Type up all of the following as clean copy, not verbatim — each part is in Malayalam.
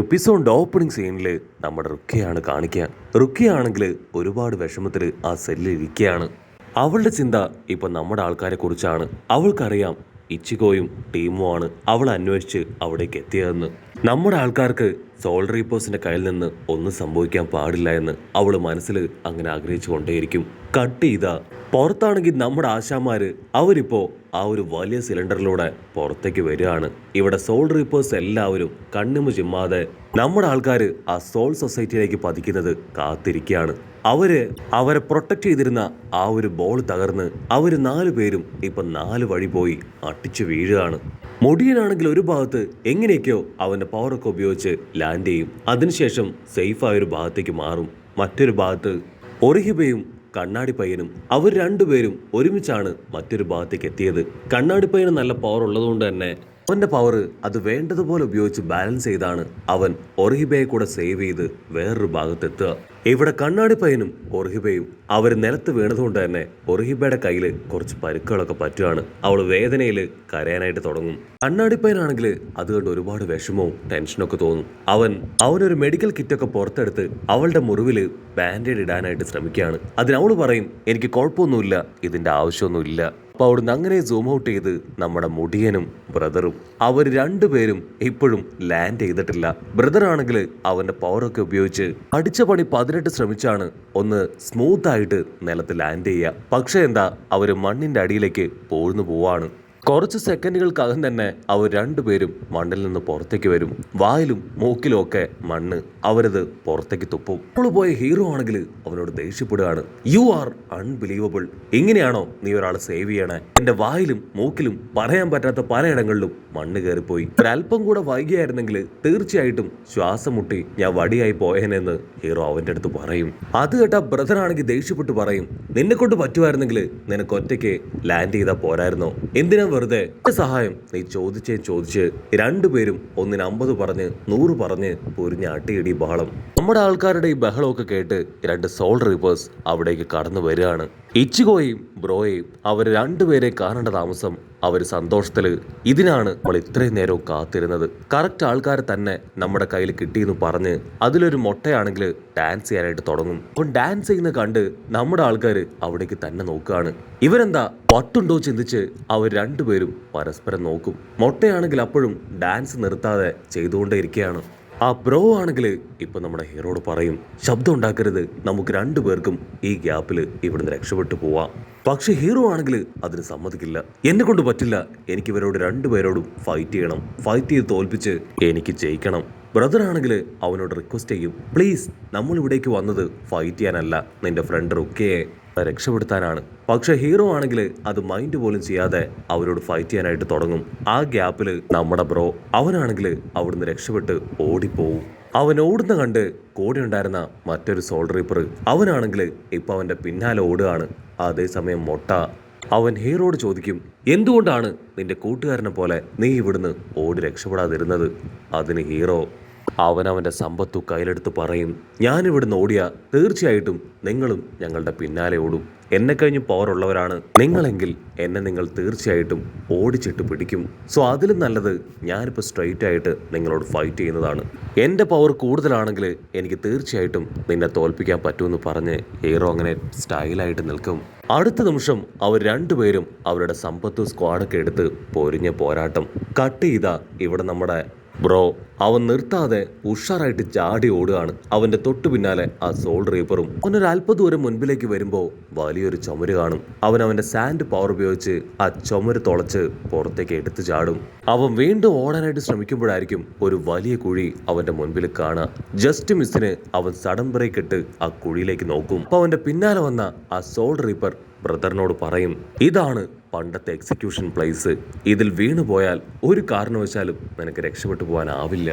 എപ്പിസോഡിന്റെ ഓപ്പണിംഗ് സീനിൽ നമ്മുടെ റുക്കിയാണ് കാണിക്കുക. റുക്കിയാണെങ്കിൽ ഒരുപാട് വിഷമത്തിൽ ആ സെല്ലിൽ ഇരിക്കുകയാണ്. അവളുടെ ചിന്ത ഇപ്പൊ നമ്മുടെ ആൾക്കാരെ കുറിച്ചാണ്. അവൾക്കറിയാം ഇച്ചിഗോയും ടീമുമാണ് അവൾ അന്വേഷിച്ച് അവിടേക്ക് എത്തിയതെന്ന്. നമ്മുടെ ആൾക്കാർക്ക് സോൾ റീപ്പേഴ്സിന്റെ കയ്യിൽ നിന്ന് ഒന്നും സംഭവിക്കാൻ പാടില്ല എന്ന് അവൾ മനസ്സിൽ അങ്ങനെ ആഗ്രഹിച്ചു കൊണ്ടേയിരിക്കും. കട്ട് ചെയ്ത പുറത്താണെങ്കിൽ നമ്മുടെ ആശാമാര് അവരിപ്പോ ആ ഒരു വലിയ സിലിണ്ടറിലൂടെ പുറത്തേക്ക് വരികയാണ്. ഇവിടെ സോൾ റീപ്പേഴ്സ് എല്ലാവരും കണ്ണുമു ചിമ്മാതെ നമ്മുടെ ആൾക്കാർ ആ സോൾ സൊസൈറ്റിയിലേക്ക് പതിക്കുന്നത് കാത്തിരിക്കുകയാണ്. അവരെ പ്രൊട്ടക്ട് ചെയ്തിരുന്ന ആ ഒരു ബോൾ തകർന്ന് അവര് 4 പേരും ഇപ്പൊ 4 വഴി പോയി അട്ടിച്ചു വീഴുകയാണ്. മുടിയനാണെങ്കിൽ ഒരു ഭാഗത്ത് എങ്ങനെയൊക്കെയോ അവന്റെ പവറൊക്കെ ഉപയോഗിച്ച് ലാൻഡ് ചെയ്യും. അതിനുശേഷം സേഫായ ഒരു ഭാഗത്തേക്ക് മാറും. മറ്റൊരു ഭാഗത്ത് ഒറിഹിബയും കണ്ണാടി പയ്യനും അവർ രണ്ടുപേരും ഒരുമിച്ചാണ് മറ്റൊരു ഭാഗത്തേക്ക് എത്തിയത്. കണ്ണാടി പയ്യന് നല്ല പവർ ഉള്ളതുകൊണ്ട് തന്നെ അവന്റെ പവർ അത് വേണ്ടതുപോലെ ഉപയോഗിച്ച് ബാലൻസ് ചെയ്താണ് അവൻ ഒറിഹിബയെ കൂടെ സേവ് ചെയ്ത് വേറൊരു ഭാഗത്തെത്തുക. ഇവിടെ കണ്ണാടി പയ്യനും ഒറിഹിബയും അവർ നിലത്ത് വീണതുകൊണ്ട് തന്നെ ഒറിഹിബയുടെ കയ്യിൽ കുറച്ച് പരുക്കുകളൊക്കെ പറ്റുകയാണ്. അവൾ വേദനയിൽ കരയാനായിട്ട് തുടങ്ങും. കണ്ണാടി പയ്യനാണെങ്കിൽ അത് കണ്ട് ഒരുപാട് വിഷമവും ടെൻഷനൊക്കെ തോന്നും. അവനൊരു മെഡിക്കൽ കിറ്റൊക്കെ പുറത്തെടുത്ത് അവളുടെ മുറിവിൽ ബാൻഡേഡ് ഇടാനായിട്ട് ശ്രമിക്കുകയാണ്. അതിനവൾ പറയും, എനിക്ക് കുഴപ്പമൊന്നുമില്ല, ഇതിന്റെ ആവശ്യമൊന്നുമില്ല. അപ്പോൾ അവിടുന്ന് അങ്ങനെ സൂം ഔട്ട് ചെയ്ത് നമ്മുടെ മുടിയനും ബ്രദറും അവർ രണ്ടുപേരും ഇപ്പോഴും ലാൻഡ് ചെയ്തിട്ടില്ല. ബ്രദർ ആണെങ്കിൽ അവന്റെ പവറൊക്കെ ഉപയോഗിച്ച് അടിച്ച പണി 18 ശ്രമിച്ചാണ് ഒന്ന് സ്മൂത്ത് ആയിട്ട് നിലത്ത് ലാൻഡ് ചെയ്യുക. പക്ഷെ എന്താ അവര് മണ്ണിന്റെ അടിയിലേക്ക് പോഴ്ന്നു പോവാണ്. കുറച്ച് സെക്കൻഡുകൾക്കകം തന്നെ അവർ രണ്ടുപേരും മണ്ണിൽ നിന്ന് പുറത്തേക്ക് വരും. വായിലും മൂക്കിലും ഒക്കെ മണ്ണ് അവരത് പുറത്തേക്ക് തുപ്പും. അപ്പോൾ പോയ ഹീറോ ആണെങ്കിൽ അവനോട് ദേഷ്യപ്പെടുകയാണ്. You are unbelievable. ഇങ്ങനെയാണോ നീ ഒരാളെ സേവ് ചെയ്യണേ? എന്റെ വായിലും മൂക്കിലും പറയാൻ പറ്റാത്ത പലയിടങ്ങളിലും മണ്ണ് കയറിപ്പോയി. ഒരല്പം കൂടെ വൈകിയായിരുന്നെങ്കിൽ തീർച്ചയായിട്ടും ശ്വാസം മുട്ടി ഞാൻ വടിയായി പോയേനെന്ന് ഹീറോ അവന്റെ അടുത്ത് പറയും. അത് കേട്ട ബ്രദർ ആണെങ്കിൽ ദേഷ്യപ്പെട്ട് പറയും, നിന്നെ കൊണ്ട് പറ്റുമായിരുന്നെങ്കിൽ നിനക്ക് ഒറ്റയ്ക്ക് ലാൻഡ് ചെയ്താൽ പോരായിരുന്നോ? എന്തിനാ വെറുതെ സഹായം നീ ചോദിച്ച് രണ്ടുപേരും 50 പറഞ്ഞ് 100 പറഞ്ഞ് പൊരിഞ്ഞ അട്ടിയിടി ബഹളം. നമ്മുടെ ആൾക്കാരുടെ ഈ ബഹളമൊക്കെ കേട്ട് 2 സോൾ റീപ്പേഴ്സ് അവിടേക്ക് കടന്നു വരികയാണ്. ഇച്ചിഗോയും ബ്രോയെയും അവർ രണ്ടുപേരെ കാണേണ്ട താമസം അവർ സന്തോഷത്തില്. ഇതിനാണ് നമ്മൾ ഇത്രയും നേരവും കാത്തിരുന്നത്. കറക്റ്റ് ആൾക്കാരെ തന്നെ നമ്മുടെ കയ്യിൽ കിട്ടിയെന്ന് പറഞ്ഞ് അതിലൊരു മൊട്ടയാണെങ്കിൽ ഡാൻസ് ചെയ്യാനായിട്ട് തുടങ്ങും. അപ്പം ഡാൻസ് ചെയ്യുന്ന കണ്ട് നമ്മുടെ ആൾക്കാർ അവിടേക്ക് തന്നെ നോക്കുകയാണ്. ഇവരെന്താ പട്ടുണ്ടോ ചിന്തിച്ച് അവർ രണ്ടുപേരും പരസ്പരം നോക്കും. മൊട്ടയാണെങ്കിൽ അപ്പോഴും ഡാൻസ് നിർത്താതെ ചെയ്തുകൊണ്ടേ ഇരിക്കുകയാണ്. ആ ബ്രോ ആണെങ്കിൽ ഇപ്പൊ നമ്മുടെ ഹീറോയോട് പറയും, ശബ്ദം ഉണ്ടാക്കരുത്, നമുക്ക് 2 പേർക്കും ഈ ഗ്യാപ്പിൽ ഇവിടുന്ന് രക്ഷപ്പെട്ടു പോവാം. പക്ഷെ ഹീറോ ആണെങ്കിൽ അതിന് സമ്മതിക്കില്ല. എന്നെ കൊണ്ട് പറ്റില്ല, എനിക്ക് ഇവരോട് 2 പേരോടും ഫൈറ്റ് ചെയ്യണം, ഫൈറ്റ് ചെയ്ത് തോൽപ്പിച്ച് എനിക്ക് ജയിക്കണം. ബ്രദർ ആണെങ്കിൽ അവനോട് റിക്വസ്റ്റ് ചെയ്യും, പ്ലീസ്, നമ്മൾ ഇവിടേക്ക് വന്നത് ഫൈറ്റ് ചെയ്യാനല്ല, നിന്റെ ഫ്രണ്ട് റുക്കിയെ രക്ഷപ്പെടുത്താനാണ്. പക്ഷെ ഹീറോ ആണെങ്കിൽ അത് മൈൻഡ് പോലും ചെയ്യാതെ അവരോട് ഫൈറ്റ് ചെയ്യാനായിട്ട് തുടങ്ങും. ആ ഗ്യാപ്പിൽ നമ്മുടെ ബ്രോ അവനാണെങ്കിൽ അവിടുന്ന് രക്ഷപ്പെട്ട് ഓടിപ്പോവും. അവൻ ഓടുന്ന കണ്ട് കൂടെ ഉണ്ടായിരുന്ന മറ്റൊരു സോൾ റീപ്പർ അവനാണെങ്കിൽ ഇപ്പൊ അവന്റെ പിന്നാലെ ഓടുകയാണ്. അതേസമയം മൊട്ട അവൻ ഹീറോയോട് ചോദിക്കും, എന്തുകൊണ്ടാണ് നിന്റെ കൂട്ടുകാരനെ പോലെ നീ ഇവിടുന്ന് ഓടി രക്ഷപ്പെടാതിരുന്നത്? അതിന് ഹീറോ അവനവൻ്റെ സമ്പത്തു കയ്യിലെടുത്ത് പറയും, ഞാനിവിടുന്ന് ഓടിയാ തീർച്ചയായിട്ടും നിങ്ങളും ഞങ്ങളുടെ പിന്നാലെ ഓടും. എന്നെ കഴിഞ്ഞ് പവർ ഉള്ളവരാണ് നിങ്ങളെങ്കിൽ എന്നെ നിങ്ങൾ തീർച്ചയായിട്ടും ഓടിച്ചിട്ട് പിടിക്കും. സോ അതിലും നല്ലത് ഞാനിപ്പോൾ സ്ട്രെയിറ്റ് ആയിട്ട് നിങ്ങളോട് ഫൈറ്റ് ചെയ്യുന്നതാണ്. എൻ്റെ പവർ കൂടുതലാണെങ്കിൽ എനിക്ക് തീർച്ചയായിട്ടും നിന്നെ തോൽപ്പിക്കാൻ പറ്റുമെന്ന് പറഞ്ഞ് ഹീറോ അങ്ങനെ സ്റ്റൈലായിട്ട് നിൽക്കും. അടുത്ത നിമിഷം അവർ രണ്ടുപേരും അവരുടെ സമ്പത്തു സ്ക്വാഡൊക്കെ എടുത്ത് പൊരിഞ്ഞ പോരാട്ടം. കട്ട് ചെയ്താ ഇവിടെ നമ്മുടെ ബ്രോ അവൻ നിർത്താതെ ഉഷാറായിട്ട് ചാടി ഓടുകയാണ്. അവന്റെ തൊട്ടു പിന്നാലെ ആ സോൾ റീപ്പറും. അവനൊരു അല്പദൂരം മുൻപിലേക്ക് വരുമ്പോൾ വലിയൊരു ചുമര് കാണും. അവന്റെ സാൻഡ് പവർ ഉപയോഗിച്ച് ആ ചുമര് തുളച്ച് പുറത്തേക്ക് എടുത്തു ചാടും. അവൻ വീണ്ടും ഓടാനായിട്ട് ശ്രമിക്കുമ്പോഴായിരിക്കും ഒരു വലിയ കുഴി അവന്റെ മുൻപിൽ കാണുക. ജസ്റ്റ് മിസ്സിന് അവൻ സഡൻ ബ്രേക്ക് ഇട്ട് ആ കുഴിയിലേക്ക് നോക്കും. അപ്പൊ അവന്റെ പിന്നാലെ വന്ന ആ സോൾ റീപ്പർ ബ്രദറിനോട് പറയും, ഇതാണ് പണ്ടത്തെ എക്സിക്യൂഷൻ പ്ലേസ്. ഇതിൽ വീണു പോയാൽ ഒരു കാരണവശാലും നിനക്ക് രക്ഷപ്പെട്ടു പോകാനാവില്ല.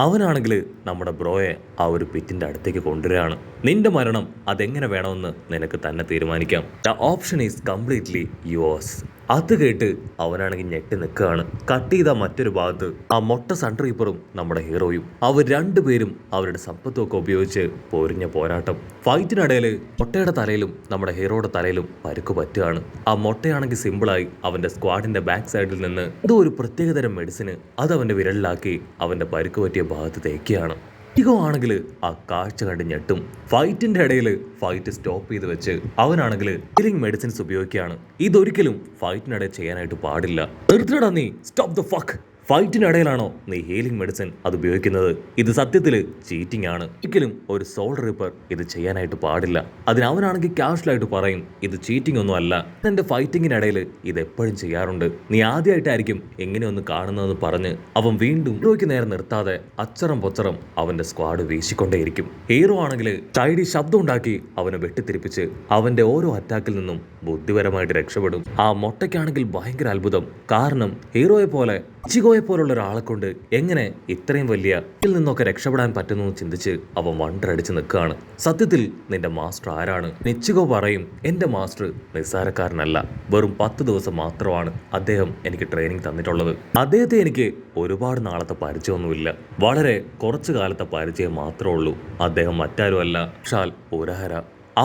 അവനാണെങ്കിൽ നമ്മുടെ ബ്രോയെ ആ ഒരു പിറ്റിന്റെ അടുത്തേക്ക് കൊണ്ടുവരികയാണ്. നിന്റെ മരണം അതെങ്ങനെ വേണമെന്ന് നിനക്ക് തന്നെ തീരുമാനിക്കാം. The option is completely yours. അത് കേട്ട് അവനാണെങ്കിൽ ഞെട്ടി നിൽക്കുകയാണ്. കട്ട് ചെയ്ത മറ്റൊരു ഭാഗത്ത് ആ മൊട്ട സൺ റീപ്പറും നമ്മുടെ ഹീറോയും അവർ രണ്ടുപേരും അവരുടെ സമ്പത്തൊക്കെ ഉപയോഗിച്ച് പൊരിഞ്ഞ പോരാട്ടം. ഫൈറ്റിനിടയിൽ മൊട്ടയുടെ തലയിലും നമ്മുടെ ഹീറോയുടെ തലയിലും പരുക്ക് പറ്റുകയാണ്. ആ മൊട്ടയാണെങ്കിൽ സിമ്പിളായി അവന്റെ സ്ക്വാഡിന്റെ ബാക്ക് സൈഡിൽ നിന്ന് എന്തോ ഒരു പ്രത്യേകതരം മെഡിസിന് അത് അവന്റെ വിരലിലാക്കി അവന്റെ പരുക്ക് പറ്റിയ ഭാഗത്ത് തേക്കുകയാണ്. ഇഗോ ആണെങ്കിൽ ആ കാഴ്ച കണ്ട് ഞെട്ടും. ഫൈറ്റിന്റെ ഇടയിൽ ഫൈറ്റ് സ്റ്റോപ്പ് ചെയ്ത് വെച്ച് അവനാണെങ്കിൽ ഹീലിംഗ് മെഡിസിൻസ് ഉപയോഗിക്കുകയാണ്. ഇതൊരിക്കലും ഫൈറ്റിനിടയിൽ ചെയ്യാനായിട്ട് പാടില്ല. നിർത്തടാ നീ, സ്റ്റോപ്പ് ദ ഫക്ക്. ഫൈറ്റിനിടയിലാണോ നീ ഹീലിംഗ് മെഡിസിൻ അത് ഉപയോഗിക്കുന്നത്? ഇത് സത്യത്തിൽ ചീറ്റിംഗ് ആണ്. ഒരിക്കലും ഒരു സോൾ റീപ്പർ ഇത് ചെയ്യാനായിട്ട് പാടില്ല. അതിന് അവനാണെങ്കിൽ കാഷ്വലായിട്ട് പറയും, ഇത് ചീറ്റിംഗ് ഒന്നും അല്ല, എന്റെ ഫൈറ്റിങ്ങിനിടയിൽ ഇത് എപ്പോഴും ചെയ്യാറുണ്ട്, നീ ആദ്യമായിട്ടായിരിക്കും എങ്ങനെയൊന്ന് കാണുന്നതെന്ന് പറഞ്ഞ് അവൻ വീണ്ടും ഹീറോയ്ക്ക് നേരെ നിർത്താതെ അച്ചറം പൊച്ചറം അവന്റെ സ്ക്വാഡ് വീശിക്കൊണ്ടേയിരിക്കും. ഹീറോ ആണെങ്കിൽ ചൈഡി ശബ്ദം ഉണ്ടാക്കി അവനെ വെട്ടിത്തിരിപ്പിച്ച് അവന്റെ ഓരോ അറ്റാക്കിൽ നിന്നും ബുദ്ധിപരമായിട്ട് രക്ഷപ്പെടും. ആ മൊട്ടയ്ക്കാണെങ്കിൽ ഭയങ്കര അത്ഭുതം. കാരണം ഹീറോയെ പോലെ ഇച്ചിഗോയെ പോലുള്ള ഒരാളെ കൊണ്ട് എങ്ങനെ ഇത്രയും വലിയ ഇതിൽ നിന്നൊക്കെ രക്ഷപ്പെടാൻ പറ്റുന്നു എന്ന് ചിന്തിച്ച് അവൻ വണ്ടറടിച്ച് നിൽക്കുകയാണ്. സത്യത്തിൽ നിന്റെ മാസ്റ്റർ ആരാണ്? ഇച്ചിഗോ പറയും, എന്റെ മാസ്റ്റർ നിസ്സാരക്കാരനല്ല, വെറും 10 ദിവസം മാത്രമാണ് അദ്ദേഹം എനിക്ക് ട്രെയിനിങ് തന്നിട്ടുള്ളത്. അദ്ദേഹത്തെ എനിക്ക് ഒരുപാട് നാളത്തെ പരിചയമൊന്നുമില്ല, വളരെ കുറച്ചു കാലത്തെ പരിചയം മാത്രമേ ഉള്ളൂ. അദ്ദേഹം മറ്റാരുമല്ല, ഷാൽ ഉരഹര.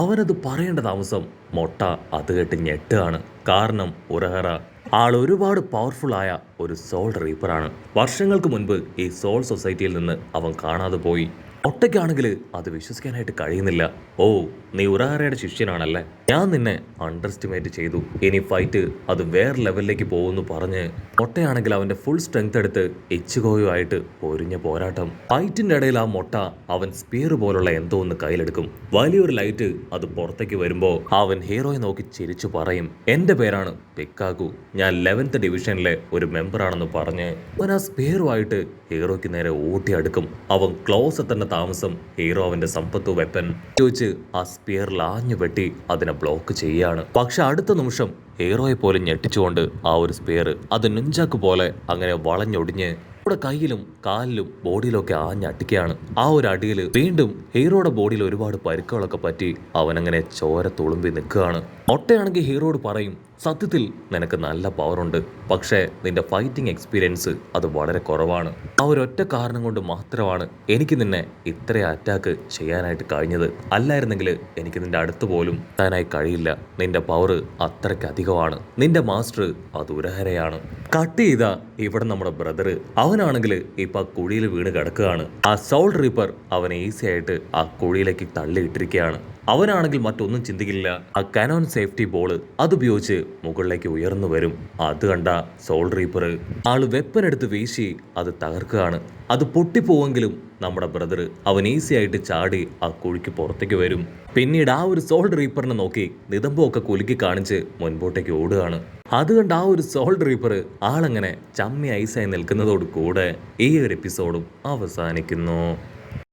അവനത് പറയേണ്ട താമസം മൊട്ട അത് കേട്ട് ഞെട്ടുകയാണ്. കാരണം ഉരഹര ആൾ ഒരുപാട് പവർഫുൾ ആയ ഒരു സോൾ റീപ്പറാണ്. വർഷങ്ങൾക്ക് മുൻപ് ഈ സോൾ സൊസൈറ്റിയിൽ നിന്ന് അവൻ കാണാതെ പോയി. ഒട്ടയ്ക്കാണെങ്കിൽ അത് വിശ്വസിക്കാനായിട്ട് കഴിയുന്നില്ല. ഓ, നീ ഉരഹരയുടെ ശിഷ്യനാണല്ലേ, ഞാൻ നിന്നെ അണ്ടർ എസ്റ്റിമേറ്റ് ചെയ്തു, ഇനി ഫൈറ്റ് അത് വേറെ ലെവലിലേക്ക് പോകുന്നു പറഞ്ഞ് മൊട്ടയാണെങ്കിൽ അവന്റെ ഫുൾ സ്ട്രെങ്ത് എടുത്ത് ഇച്ചിഗോയുമായിട്ട് പൊരിഞ്ഞ പോരാട്ടം. ഫൈറ്റിന്റെ ഇടയിൽ ആ മൊട്ട അവൻ സ്പീർ പോലുള്ള എന്തോ ഒന്ന് കയ്യിലെടുക്കും. വലിയൊരു ലൈറ്റ് അത് പുറത്തേക്ക് വരുമ്പോ അവൻ ഹീറോയെ നോക്കി ചിരിച്ചു പറയും, എന്റെ പേരാണ് പിക്കാഗു, ഞാൻ 11th ഡിവിഷനിലെ ഒരു മെമ്പറാണെന്ന് പറഞ്ഞ് അവൻ ആ സ്പീറുമായിട്ട് ഹീറോയ്ക്ക് നേരെ ഊട്ടി അടുക്കും. അവൻ ക്ലോസ് എത്തേണ്ട താമസം ഹീറോ അവന്റെ സമ്പത്ത് വെപ്പൻ ചോദിച്ച് ആ സ്പിയറിൽ ആഞ്ഞു വെട്ടി അതിനെ ബ്ലോക്ക് ചെയ്യാണ്. പക്ഷെ അടുത്ത നിമിഷം ഹീറോയെ പോലും ഞെട്ടിച്ചുകൊണ്ട് ആ ഒരു സ്പിയർ അത് നുഞ്ചാക്ക് പോലെ അങ്ങനെ വളഞ്ഞൊടിഞ്ഞ് കയ്യിലും കാലിലും ബോഡിയിലൊക്കെ ആഞ്ഞടിക്കുകയാണ്. ആ ഒരു അടിയിൽ വീണ്ടും ഹീറോയുടെ ബോഡിയിൽ ഒരുപാട് പരുക്കുകളൊക്കെ പറ്റി അവനങ്ങനെ ചോര തുളുമ്പി നിൽക്കുകയാണ്. മൊട്ടയാണെങ്കിൽ ഹീറോയോട് പറയും, സത്യത്തിൽ നിനക്ക് നല്ല പവറുണ്ട്, പക്ഷേ നിന്റെ ഫൈറ്റിംഗ് എക്സ്പീരിയൻസ് അത് വളരെ കുറവാണ്. ആ ഒരൊറ്റ കാരണം കൊണ്ട് മാത്രമാണ് എനിക്ക് നിന്നെ ഇത്ര അറ്റാക്ക് ചെയ്യാനായിട്ട് കഴിഞ്ഞത്. അല്ലായിരുന്നെങ്കിൽ എനിക്ക് നിന്റെ അടുത്ത് പോലും താനായി കഴിയില്ല. നിന്റെ പവർ അത്രയ്ക്ക് അധികമാണ്. നിന്റെ മാസ്റ്റർ അത് ഉരഹരയാണ്. കട്ട് ചെയ്ത ഇവിടെ നമ്മുടെ ബ്രദർ അവനാണെങ്കിൽ ഇപ്പൊ ആ കുഴിയിൽ വീണ് കിടക്കുകയാണ്. ആ സോൾ റീപ്പർ അവനെ ഈസി ആയിട്ട് ആ കുഴിയിലേക്ക് തള്ളിയിട്ടിരിക്കുകയാണ്. അവനാണെങ്കിൽ മറ്റൊന്നും ചിന്തിക്കില്ല. ആ കനോൺ സേഫ്റ്റി ബോൾ അതുപയോഗിച്ച് മുകളിലേക്ക് ഉയർന്നു വരും. അത് കണ്ട സോൾ റീപ്പർ ആള് വെപ്പൻ എടുത്ത് വീശി അത് തകർക്കുകയാണ്. അത് പൊട്ടിപ്പോവെങ്കിലും നമ്മുടെ ബ്രദർ അവൻ ഈസി ആയിട്ട് ചാടി ആ കുഴിക്ക് പുറത്തേക്ക് വരും. പിന്നീട് ആ ഒരു സോൾ റീപ്പറിനെ നോക്കി നിതമ്പമൊക്കെ കുലുക്കി കാണിച്ച് മുൻപോട്ടേക്ക് ഓടുകയാണ്. അതുകൊണ്ട് ആ ഒരു സോൾ റീപ്പർ ആളങ്ങനെ ചമ്മി ഐസായി നിൽക്കുന്നതോട് കൂടെ ഈ ഒരു എപ്പിസോഡും അവസാനിക്കുന്നു.